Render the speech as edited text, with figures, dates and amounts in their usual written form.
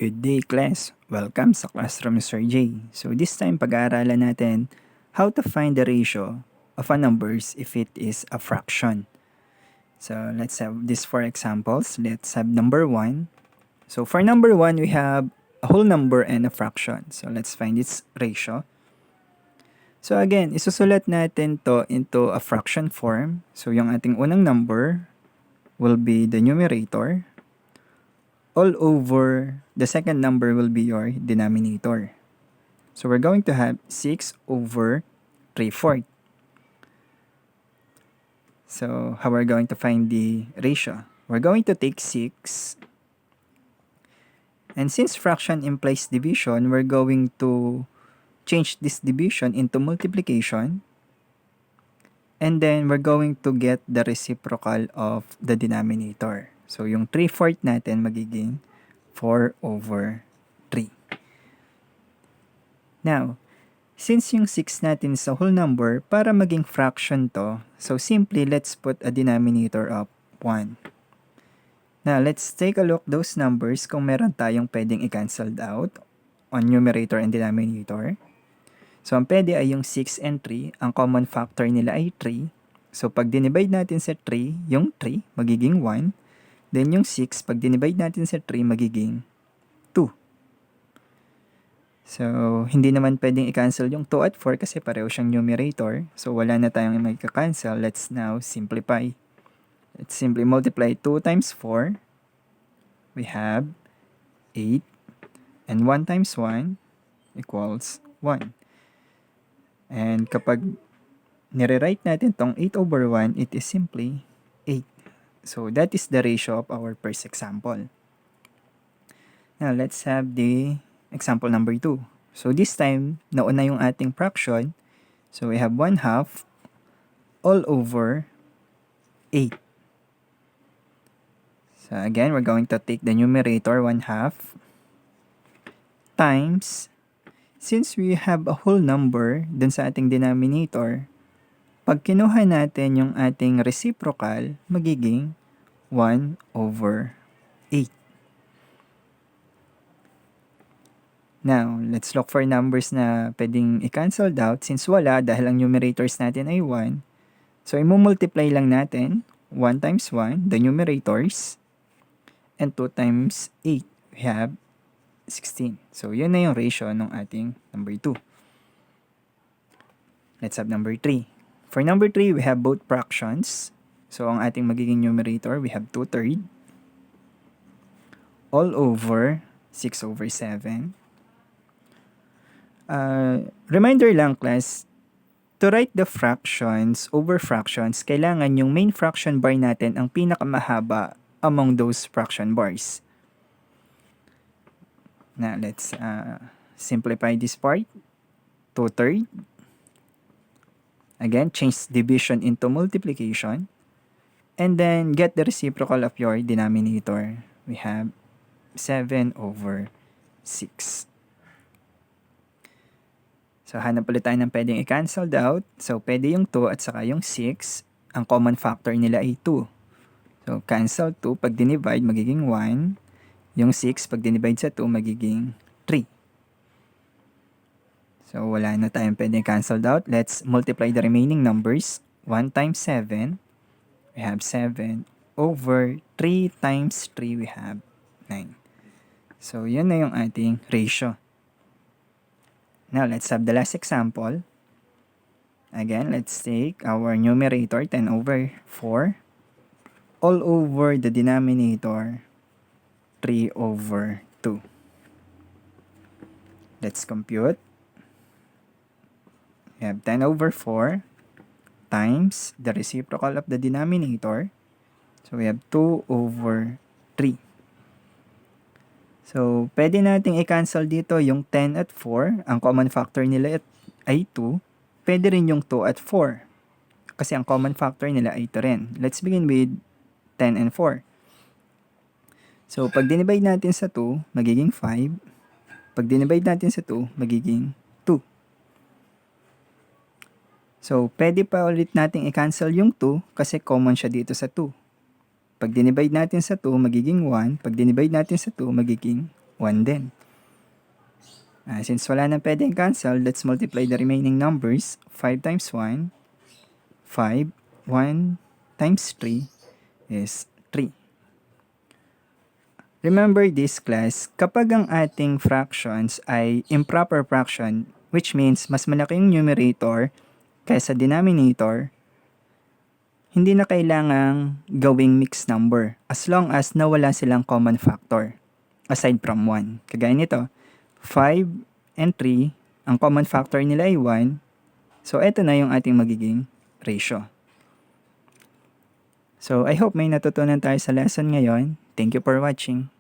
Good day, class! Welcome sa Classroom Sir J. So this time, pag-aaralan natin how to find the ratio of a numbers if it is a fraction. So let's have this for examples. Let's have number 1. So for number 1, we have a whole number and a fraction. So let's find its ratio. So again, isusulat natin to into a fraction form. So yung ating unang number will be the numerator. All over the second number will be your denominator. So we're going to have 6 over 3/4. So how we're going to find the ratio? We're going to take 6. And since fraction implies division, we're going to change this division into multiplication. And then we're going to get the reciprocal of the denominator. So yung 3/4 natin magiging 4 over 3. Now, since yung 6 natin is a whole number, para maging fraction to, so simply let's put a denominator of 1. Now, let's take a look those numbers kung meron tayong pwedeng i-cancel out on numerator and denominator. So, ang pwede ay yung 6 and 3. Ang common factor nila ay 3. So, pag dinivide natin sa 3, yung 3 magiging 1. Then, yung 6, pag dinivide natin sa 3, magiging 2. So, hindi naman pwedeng i-cancel yung 2 at 4 kasi pareho siyang numerator. So, wala na tayong may cancel. Let's now simplify. Let's simply multiply 2 times 4. We have 8. And 1 times 1 equals 1. And kapag nire-write natin tong 8 over 1, it is simply 8. So, that is the ratio of our first example. Now, let's have the example number 2. So, this time, nauna yung ating fraction. So, we have 1/2 all over 8. So, again, we're going to take the numerator 1/2 times, since we have a whole number dun sa ating denominator, pag kinuha natin yung ating reciprocal, magiging 1 over 8. Now, let's look for numbers na pwedeng i-cancel out. Since wala, dahil ang numerators natin ay 1, so i-multiply lang natin 1 times 1, the numerators, and 2 times 8, we have 16. So, yun na yung ratio ng ating number 2. Let's have number 3. For number 3, we have both fractions. So, ang ating magiging numerator, we have 2/3 all over 6 over 7. Reminder lang, class, to write the fractions over fractions, kailangan yung main fraction bar natin ang pinakamahaba among those fraction bars. Now, let's simplify this part. 2/3. Again, change division into multiplication. And then, get the reciprocal of your denominator. We have 7 over 6. So, hanap ulit tayo ng pwedeng i-cancel out. So, pwede yung 2 at saka yung 6. Ang common factor nila ay 2. So, cancel 2. Pag dinivide, magiging 1. Yung 6, pag dinivide sa 2, magiging 3. So, wala na tayong pwedeng cancel out. Let's multiply the remaining numbers. 1 times 7, we have 7 over 3 times 3, we have 9. So, yun na yung ating ratio. Now, let's have the last example. Again, let's take our numerator, 10 over 4, all over the denominator, 3 over 2. Let's compute. We have 10 over 4 times the reciprocal of the denominator. So, we have 2 over 3. So, pwede nating i-cancel dito yung 10 at 4. Ang common factor nila ay 2. Pwede rin yung 2 at 4. Kasi ang common factor nila ay 2 rin. Let's begin with 10 and 4. So, pag dinivide natin sa 2, magiging 5. Pag dinivide natin sa 2, magiging 2. So, pwede pa ulit nating i-cancel yung 2 kasi common siya dito sa 2. Pag dinivide natin sa 2, magiging 1. Pag dinivide natin sa 2, magiging 1 din. Since wala na pwedeng cancel, let's multiply the remaining numbers. 5 times 1, 5. 1 times 3 is 3. Remember this class, kapag ang ating fractions ay improper fraction, which means mas malaki yung numerator kaysa denominator, hindi na kailangang gawing mixed number as long as nawala silang common factor aside from 1. Kagaya nito, 5 and 3, ang common factor nila ay 1. So, ito na yung ating magiging ratio. So, I hope may natutunan tayo sa lesson ngayon. Thank you for watching.